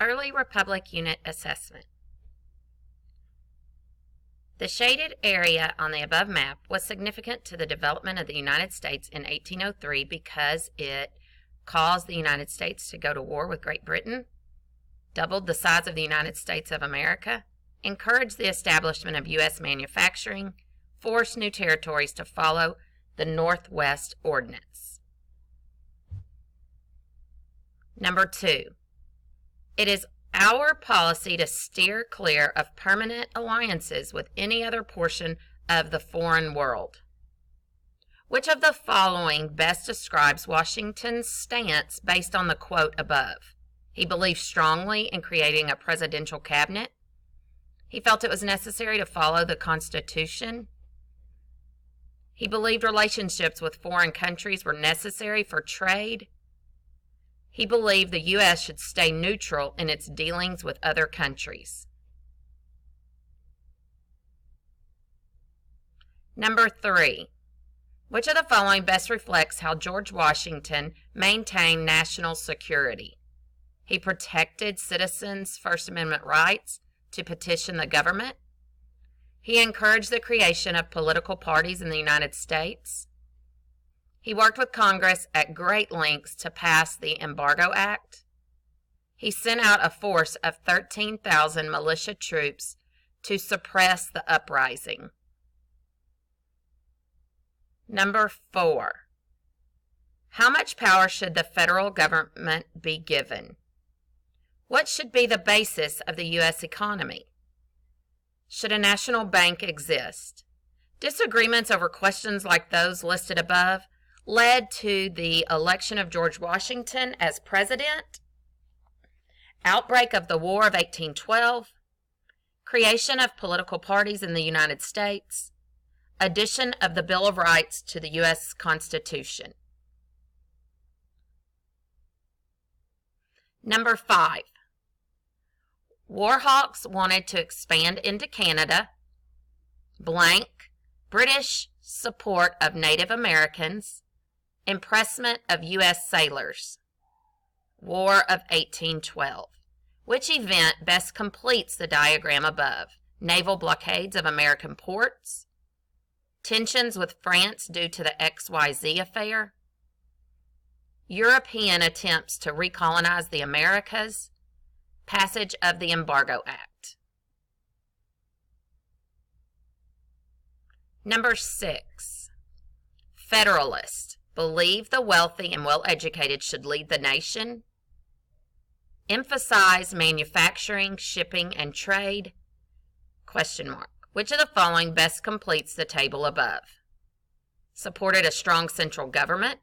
Early Republic Unit Assessment. The shaded area on the above map was significant to the development of the United States in 1803 because it caused the United States to go to war with Great Britain, doubled the size of the United States of America, encouraged the establishment of U.S. manufacturing, forced new territories to follow the Northwest Ordinance. Number 2. It is our policy to steer clear of permanent alliances with any other portion of the foreign world. Which of the following best describes Washington's stance based on the quote above? He believed strongly in creating a presidential cabinet. He felt it was necessary to follow the Constitution. He believed relationships with foreign countries were necessary for trade. He believed the U.S. should stay neutral in its dealings with other countries. Number 3. Which of the following best reflects how George Washington maintained national security? He protected citizens' First Amendment rights to petition the government. He encouraged the creation of political parties in the United States. He worked with Congress at great lengths to pass the Embargo Act. He sent out a force of 13,000 militia troops to suppress the uprising. Number 4. How much power should the federal government be given? What should be the basis of the U.S. economy? Should a national bank exist? Disagreements over questions like those listed above led to the election of George Washington as president, outbreak of the War of 1812, creation of political parties in the United States, addition of the Bill of Rights to the U.S. Constitution. Number 5. Warhawks wanted to expand into Canada. Blank. British support of Native Americans. Impressment of U.S. sailors. War of 1812. Which event best completes the diagram above? Naval blockades of American ports. Tensions with France due to the XYZ affair. European attempts to recolonize the Americas. Passage of the Embargo Act. Number 6. Federalists believe the wealthy and well-educated should lead the nation. Emphasize manufacturing, shipping, and trade. Question mark. Which of the following best completes the table above? Supported a strong central government.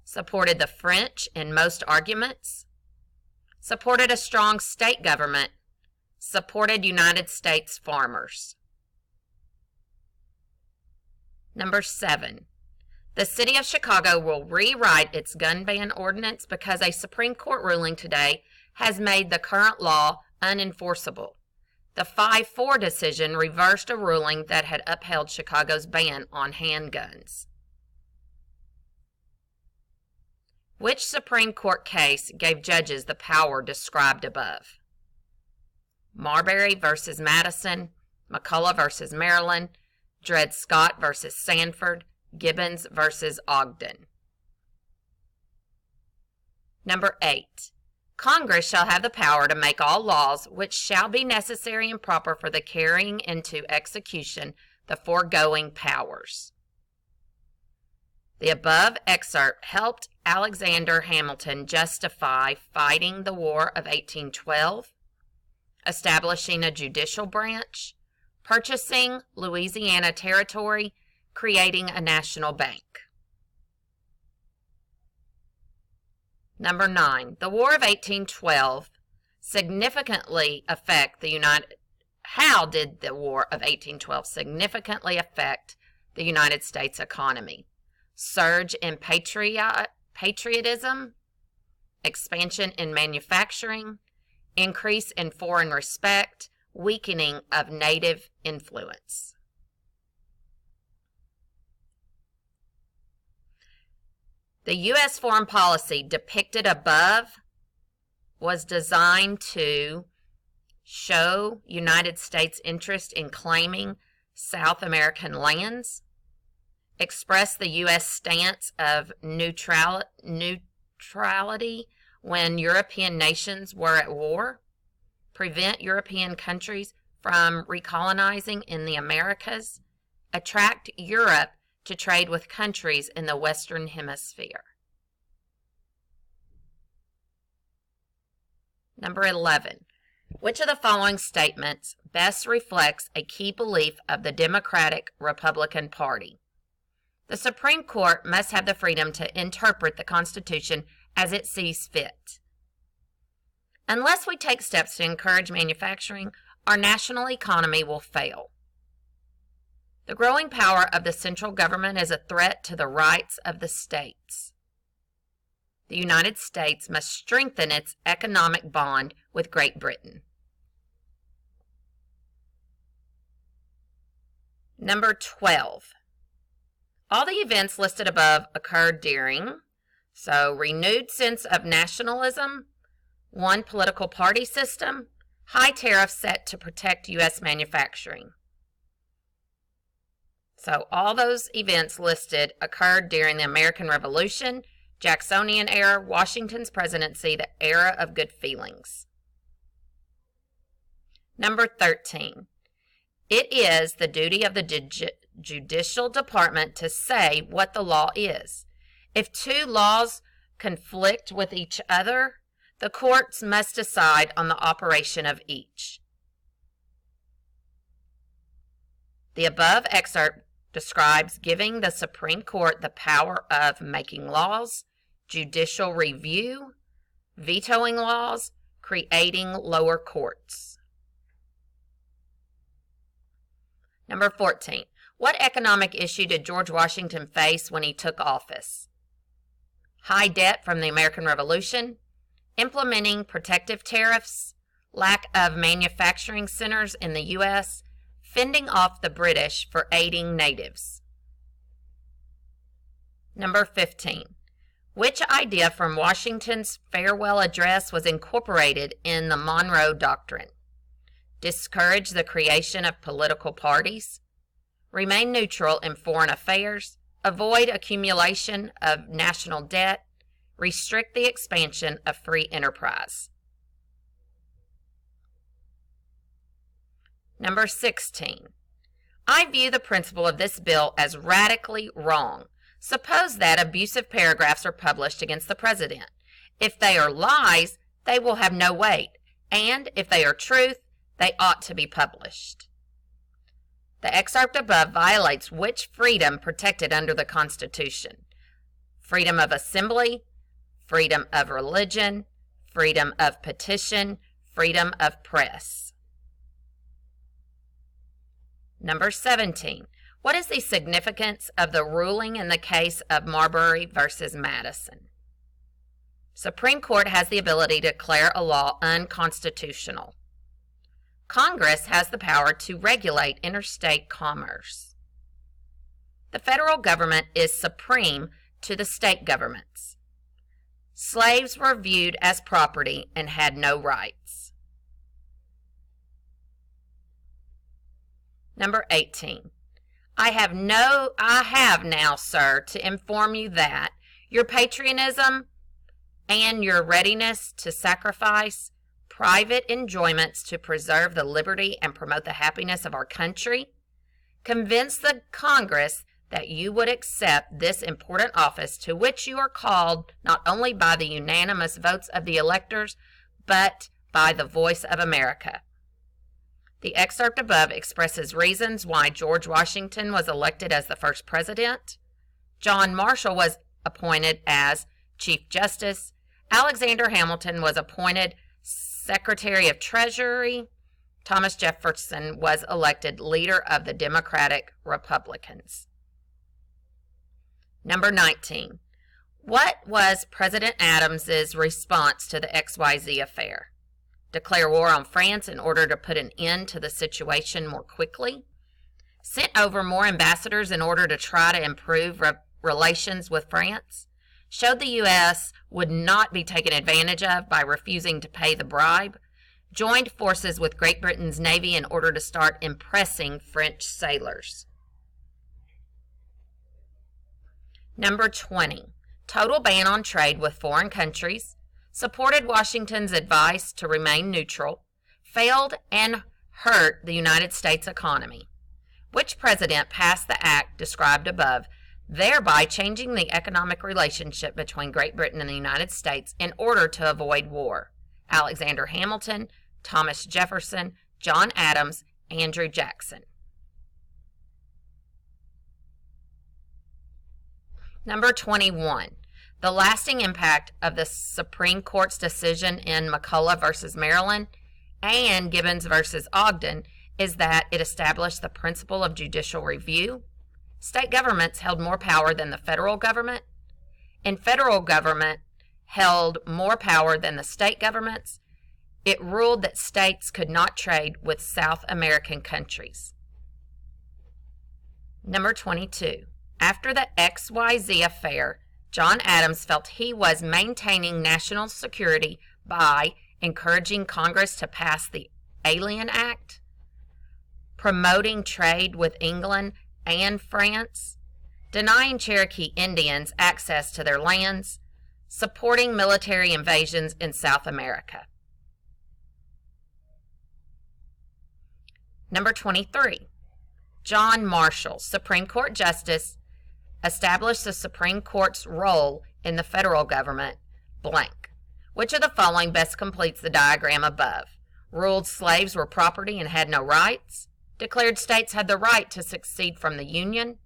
Supported the French in most arguments. Supported a strong state government. Supported United States farmers. Number 7. The city of Chicago will rewrite its gun ban ordinance because a Supreme Court ruling today has made the current law unenforceable. The 5-4 decision reversed a ruling that had upheld Chicago's ban on handguns. Which Supreme Court case gave judges the power described above? Marbury v. Madison, McCulloch v. Maryland, Dred Scott v. Sanford, Gibbons v. Ogden. Number 8. Congress shall have the power to make all laws which shall be necessary and proper for the carrying into execution the foregoing powers. The above excerpt helped Alexander Hamilton justify fighting the War of 1812, establishing a judicial branch, purchasing Louisiana Territory, creating a national bank. Number 9. The War of 1812 significantly affect the United... How did the War of 1812 significantly affect the United States economy? Surge in patriotism, expansion in manufacturing, increase in foreign respect, weakening of native influence. The U.S. foreign policy depicted above was designed to show United States interest in claiming South American lands, express the U.S. stance of neutrality when European nations were at war, prevent European countries from recolonizing in the Americas, attract Europe to trade with countries in the Western Hemisphere. Number 11. Which of the following statements best reflects a key belief of the Democratic-Republican Party? The Supreme Court must have the freedom to interpret the Constitution as it sees fit. Unless we take steps to encourage manufacturing, our national economy will fail. The growing power of the central government is a threat to the rights of the states. The United States must strengthen its economic bond with Great Britain. Number 12. All the events listed above occurred during, renewed sense of nationalism, one political party system, high tariffs set to protect U.S. manufacturing. So all those events listed occurred during the American Revolution, Jacksonian era, Washington's presidency, the era of good feelings. Number 13. It is the duty of the Judicial Department to say what the law is. If two laws conflict with each other, the courts must decide on the operation of each. The above excerpt describes giving the Supreme Court the power of making laws, judicial review, vetoing laws, creating lower courts. Number 14. What economic issue did George Washington face when he took office? High debt from the American Revolution, implementing protective tariffs, lack of manufacturing centers in the U.S., fending off the British for aiding natives. Number 15. Which idea from Washington's farewell address was incorporated in the Monroe Doctrine? Discourage the creation of political parties, remain neutral in foreign affairs, avoid accumulation of national debt, restrict the expansion of free enterprise. Number 16. I view the principle of this bill as radically wrong. Suppose that abusive paragraphs are published against the president. If they are lies, they will have no weight, and if they are truth, they ought to be published. The excerpt above violates which freedom protected under the Constitution? Freedom of assembly, freedom of religion, freedom of petition, freedom of press. Number 17. What is the significance of the ruling in the case of Marbury versus Madison? Supreme Court has the ability to declare a law unconstitutional. Congress has the power to regulate interstate commerce. The federal government is supreme to the state governments. Slaves were viewed as property and had no rights. Number 18. I have now, sir, to inform you that your patriotism and your readiness to sacrifice private enjoyments to preserve the liberty and promote the happiness of our country convince the Congress that you would accept this important office to which you are called not only by the unanimous votes of the electors, but by the voice of America. The excerpt above expresses reasons why George Washington was elected as the first president. John Marshall was appointed as Chief Justice. Alexander Hamilton was appointed Secretary of Treasury. Thomas Jefferson was elected leader of the Democratic Republicans. Number 19. What was President Adams's response to the XYZ affair? Declare war on France in order to put an end to the situation more quickly? Sent over more ambassadors in order to try to improve relations with France? showed the U.S. would not be taken advantage of by refusing to pay the bribe, joined forces with Great Britain's Navy in order to start impressing French sailors. Number 20. Total ban on trade with foreign countries, supported Washington's advice to remain neutral, failed and hurt the United States economy. Which president passed the act described above, thereby changing the economic relationship between Great Britain and the United States in order to avoid war? Alexander Hamilton, Thomas Jefferson, John Adams, Andrew Jackson. Number 21. The lasting impact of the Supreme Court's decision in McCulloch v. Maryland and Gibbons v. Ogden is that it established the principle of judicial review. State governments held more power than the federal government, and federal government held more power than the state governments. It ruled that states could not trade with South American countries. Number 22. After the XYZ affair, John Adams felt he was maintaining national security by encouraging Congress to pass the Alien Act, promoting trade with England and France, denying Cherokee Indians access to their lands, supporting military invasions in South America. Number 23. John Marshall, Supreme Court Justice, established the Supreme Court's role in the federal government, blank. Which of the following best completes the diagram above? Ruled slaves were property and had no rights, declared states had the right to secede from the Union,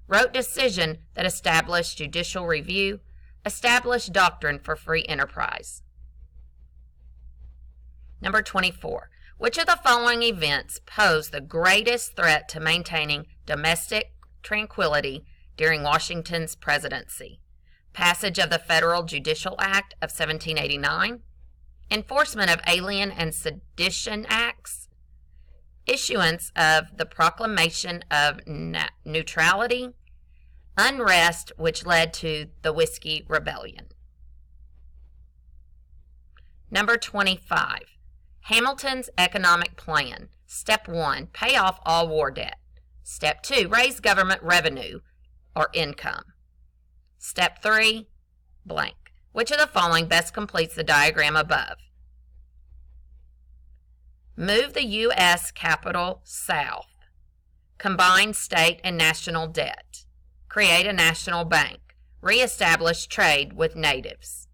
wrote decision that established judicial review, established doctrine for free enterprise. Number 24. Which of the following events pose the greatest threat to maintaining domestic tranquility during Washington's presidency? Passage of the Federal Judicial Act of 1789, enforcement of Alien and Sedition Acts, issuance of the Proclamation of Neutrality, unrest which led to the Whiskey Rebellion. Number 25. Hamilton's economic plan. Step 1, pay off all war debt. Step 2, raise government revenue or income. Step 3, blank. Which of the following best completes the diagram above? Move the U.S. capital south. Combine state and national debt. Create a national bank. Reestablish trade with natives.